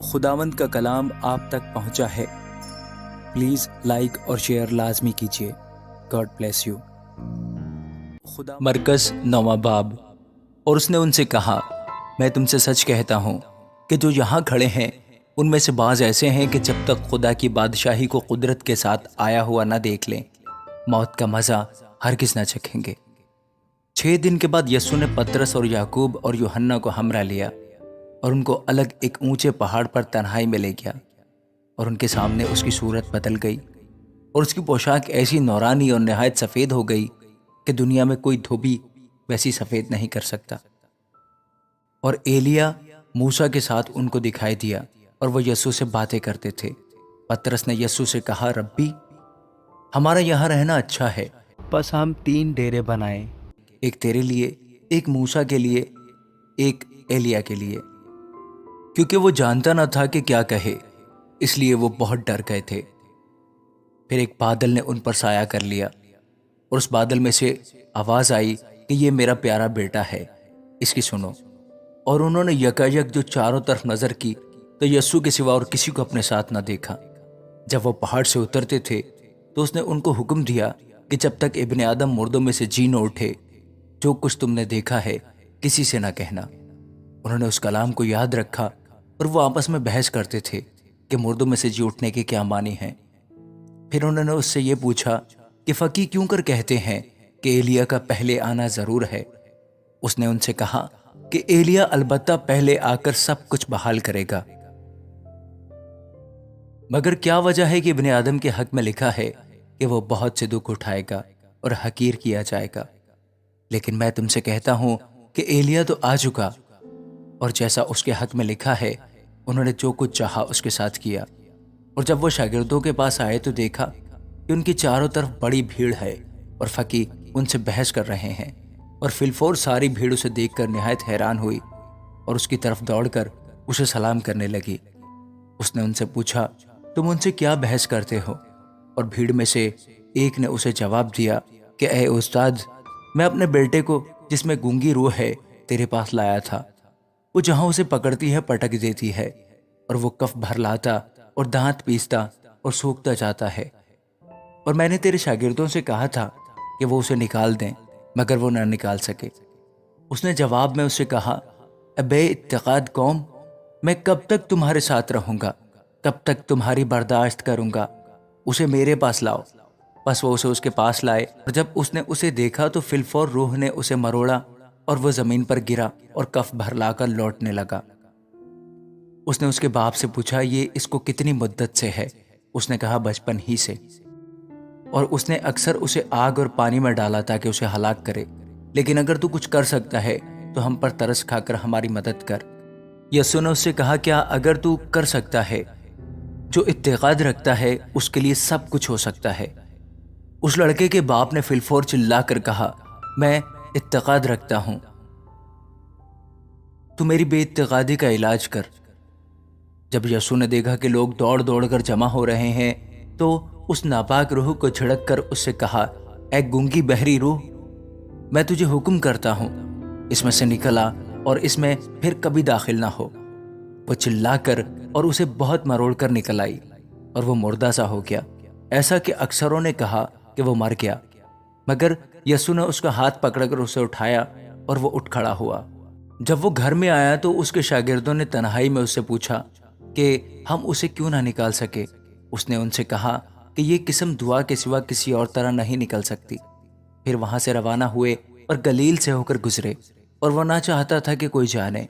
خداوند کا کلام آپ تک پہنچا ہے۔ پلیز لائک اور شیئر لازمی کیجیے۔ God bless you. مرکز 9واں باب۔ اور اس نے ان سے کہا، میں تم سے سچ کہتا ہوں کہ جو یہاں کھڑے ہیں ان میں سے بعض ایسے ہیں کہ جب تک خدا کی بادشاہی کو قدرت کے ساتھ آیا ہوا نہ دیکھ لیں، موت کا مزہ ہرگز نہ چکھیں گے۔ 6 دن کے بعد یسوع نے پطرس اور یعقوب اور یوحنا کو ہمراہ لیا اور ان کو الگ ایک اونچے پہاڑ پر تنہائی میں لے گیا، اور ان کے سامنے اس کی صورت بدل گئی، اور اس کی پوشاک ایسی نورانی اور نہایت سفید ہو گئی کہ دنیا میں کوئی دھوبی ویسی سفید نہیں کر سکتا۔ اور ایلیا موسیٰ کے ساتھ ان کو دکھائی دیا، اور وہ یسوع سے باتیں کرتے تھے۔ پطرس نے یسوع سے کہا، ربی، ہمارا یہاں رہنا اچھا ہے، بس ہم 3 ڈیرے بنائیں، ایک تیرے لیے، ایک موسیٰ کے لیے، ایک ایلیا کے لیے۔ کیونکہ وہ جانتا نہ تھا کہ کیا کہے، اس لیے وہ بہت ڈر گئے تھے۔ پھر ایک بادل نے ان پر سایہ کر لیا، اور اس بادل میں سے آواز آئی کہ یہ میرا پیارا بیٹا ہے، اس کی سنو۔ اور انہوں نے یکایک جو چاروں طرف نظر کی تو یسوع کے سوا اور کسی کو اپنے ساتھ نہ دیکھا۔ جب وہ پہاڑ سے اترتے تھے تو اس نے ان کو حکم دیا کہ جب تک ابن آدم مردوں میں سے جی نہ اٹھے، جو کچھ تم نے دیکھا ہے کسی سے نہ کہنا۔ انہوں نے اس کلام کو یاد رکھا، اور وہ آپس میں بحث کرتے تھے کہ مردوں میں سے جی اٹھنے کے کیا معنی ہیں۔ پھر انہوں نے اس سے یہ پوچھا کہ فقیہ کیوں کر کہتے ہیں کہ ایلیا کا پہلے آنا ضرور ہے؟ اس نے ان سے کہا کہ ایلیا البتہ پہلے آ کر سب کچھ بحال کرے گا۔ مگر کیا وجہ ہے کہ ابن آدم کے حق میں لکھا ہے کہ وہ بہت سے دکھ اٹھائے گا اور حقیر کیا جائے گا؟ لیکن میں تم سے کہتا ہوں کہ ایلیا تو آ چکا، اور جیسا اس کے حق میں لکھا ہے انہوں نے جو کچھ چاہا اس کے ساتھ کیا۔ اور جب وہ شاگردوں کے پاس آئے تو دیکھا کہ ان کی چاروں طرف بڑی بھیڑ ہے، اور فقیہ ان سے بحث کر رہے ہیں۔ اور فی الفور ساری بھیڑ اسے دیکھ کر نہایت حیران ہوئی، اور اس کی طرف دوڑ کر اسے سلام کرنے لگی۔ اس نے ان سے پوچھا، تم ان سے کیا بحث کرتے ہو؟ اور بھیڑ میں سے ایک نے اسے جواب دیا کہ اے استاد، میں اپنے بیٹے کو جس میں گونگی روح ہے تیرے پاس لایا تھا۔ وہ جہاں اسے پکڑتی ہے پٹک دیتی ہے، اور وہ کف بھر لاتا اور دانت پیستا اور سوکھتا جاتا ہے۔ اور میں نے تیرے شاگردوں سے کہا تھا کہ وہ اسے نکال دیں، مگر وہ نہ نکال سکے۔ اس نے جواب میں اس سے کہا، اے بے اعتقاد قوم، میں کب تک تمہارے ساتھ رہوں گا؟ کب تک تمہاری برداشت کروں گا؟ اسے میرے پاس لاؤ۔ بس وہ اسے اس کے پاس لائے، اور جب اس نے اسے دیکھا تو فی الفور روح نے اسے مروڑا، اور وہ زمین پر گرا اور کف بھر لا کر لوٹنے لگا۔ اس نے اس کے باپ سے پوچھا، یہ اس کو کتنی مدت سے ہے؟ اس نے کہا، بچپن ہی سے۔ اور اس نے اکثر اسے آگ اور پانی میں ڈالا تاکہ اسے ہلاک کرے، لیکن اگر تو کچھ کر سکتا ہے تو ہم پر ترس کھا کر ہماری مدد کر۔ یسوع نے اس سے کہا، کیا اگر تو کر سکتا ہے؟ جو اعتقاد رکھتا ہے اس کے لیے سب کچھ ہو سکتا ہے۔ اس لڑکے کے باپ نے فی الفور چلا کر کہا، میں اعتقاد رکھتا ہوں، تو میری بے اعتقادی کا علاج کر۔ جب یسوع نے دیکھا کہ لوگ دوڑ دوڑ کر جمع ہو رہے ہیں تو اس ناپاک روح کو جھڑک کر اس سے کہا، اے گونگی بہری روح، میں تجھے حکم کرتا ہوں، اس میں سے نکل آ اور اس میں پھر کبھی داخل نہ ہو۔ وہ چلا کر اور اسے بہت مروڑ کر نکل آئی، اور وہ مردہ سا ہو گیا، ایسا کہ اکثروں نے کہا کہ وہ مر گیا۔ مگر یسوع نے اس کا ہاتھ پکڑ کر اسے اٹھایا، اور وہ اٹھ کھڑا ہوا۔ جب وہ گھر میں آیا تو اس کے شاگردوں نے تنہائی میں اس سے پوچھا کہ ہم اسے کیوں نہ نکال سکے؟ اس نے ان سے کہا کہ یہ قسم دعا کے سوا کسی اور طرح نہیں نکل سکتی۔ پھر وہاں سے روانہ ہوئے اور گلیل سے ہو کر گزرے، اور وہ نہ چاہتا تھا کہ کوئی جانے،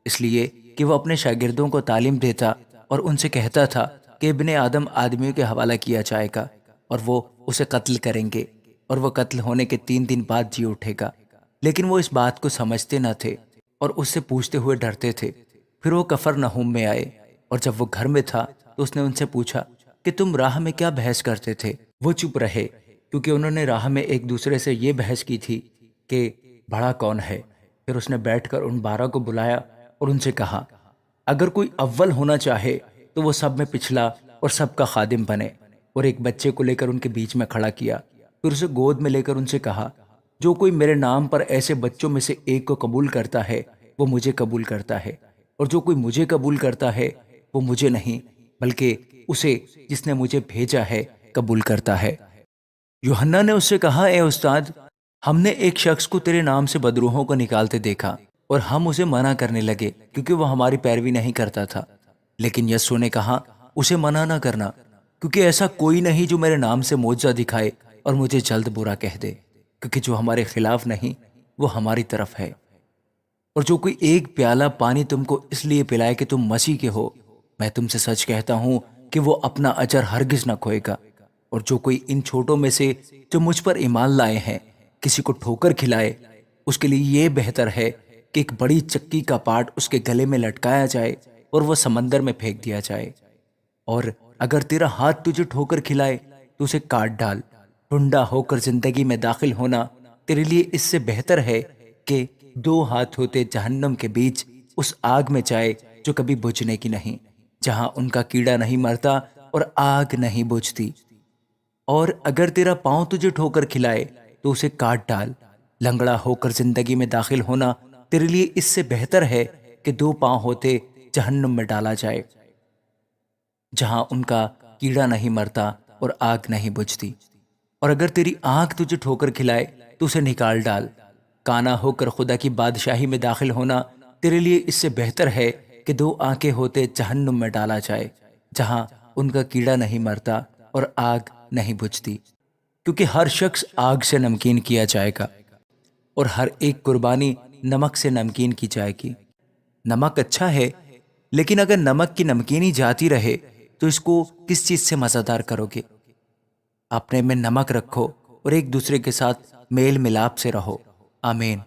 اس لیے کہ وہ اپنے شاگردوں کو تعلیم دیتا اور ان سے کہتا تھا کہ ابن آدم آدمیوں کے حوالہ کیا جائے گا، اور وہ اسے قتل کریں گے، اور وہ قتل ہونے کے 3 دن بعد جی اٹھے گا۔ لیکن وہ اس بات کو سمجھتے نہ تھے اور اس سے پوچھتے ہوئے ڈرتے تھے۔ پھر وہ کفرنہوم میں آئے، اور جب وہ گھر میں تھا تو اس نے ان سے پوچھا کہ تم راہ میں کیا بحث کرتے تھے؟ وہ چپ رہے، کیونکہ انہوں نے راہ میں ایک دوسرے سے یہ بحث کی تھی کہ بڑا کون ہے۔ پھر اس نے بیٹھ کر ان 12 کو بلایا اور ان سے کہا، اگر کوئی اول ہونا چاہے تو وہ سب میں پچھلا اور سب کا خادم بنے۔ اور ایک بچے کو لے کر ان کے بیچ میں کھڑا کیا، پھر اسے گود میں لے کر ان سے کہا، جو کوئی میرے نام پر ایسے بچوں میں سے ایک کو قبول کرتا ہے وہ مجھے قبول کرتا ہے، اور جو کوئی مجھے قبول کرتا ہے وہ مجھے نہیں بلکہ اسے جس نے مجھے بھیجا ہے قبول کرتا ہے۔ یوحنا نے اس سے کہا، اے استاد، ہم نے ایک شخص کو تیرے نام سے بدروحوں کو نکالتے دیکھا اور ہم اسے منع کرنے لگے کیونکہ وہ ہماری پیروی نہیں کرتا تھا۔ لیکن یسوع نے کہا، اسے منع نہ کرنا، کیونکہ ایسا کوئی نہیں جو میرے نام سے معجزہ دکھائے اور مجھے جلد برا کہہ دے، کیونکہ جو ہمارے خلاف نہیں وہ ہماری طرف ہے۔ اور جو کوئی ایک پیالہ پانی تم کو اس لیے پلائے کہ تم مسیح کے ہو، میں تم سے سچ کہتا ہوں کہ وہ اپنا اجر ہرگز نہ کھوئے گا۔ اور جو کوئی ان چھوٹوں میں سے جو مجھ پر ایمان لائے ہیں کسی کو ٹھوکر کھلائے، اس کے لیے یہ بہتر ہے کہ ایک بڑی چکی کا پاٹ اس کے گلے میں لٹکایا جائے اور وہ سمندر میں پھینک دیا جائے۔ اور اگر تیرا ہاتھ تجھے ٹھوکر کھلائے تو اسے کاٹ ڈال۔ ٹھنڈا ہو کر زندگی میں داخل ہونا تیرے لیے اس سے بہتر ہے کہ دو ہاتھ ہوتے جہنم کے بیچ اس آگ میں جائے جو کبھی بجھنے کی نہیں، جہاں ان کا کیڑا نہیں مرتا اور آگ نہیں بجھتی۔ اور اگر تیرا پاؤں تجھے ٹھوکر کھلائے تو اسے کاٹ ڈال۔ لنگڑا ہو کر زندگی میں داخل ہونا تیرے لیے اس سے بہتر ہے کہ دو پاؤں ہوتے جہنم میں ڈالا جائے، جہاں ان کا کیڑا نہیں مرتا اور آگ نہیں بجھتی۔ اور اگر تیری آنکھ تجھے ٹھوکر کھلائے تو اسے نکال ڈال۔ کانا ہو کر خدا کی بادشاہی میں داخل ہونا تیرے لیے اس سے بہتر ہے کہ دو آنکھیں ہوتے جہنم میں ڈالا جائے، جہاں ان کا کیڑا نہیں مرتا اور آگ نہیں بجھتی۔ کیونکہ ہر شخص آگ سے نمکین کیا جائے گا اور ہر ایک قربانی نمک سے نمکین کی جائے گی۔ نمک اچھا ہے، لیکن اگر نمک کی نمکینی جاتی رہے تو اس کو کس چیز سے مزیدار کرو گے؟ اپنے میں نمک رکھو اور ایک دوسرے کے ساتھ میل ملاپ سے رہو۔ آمین۔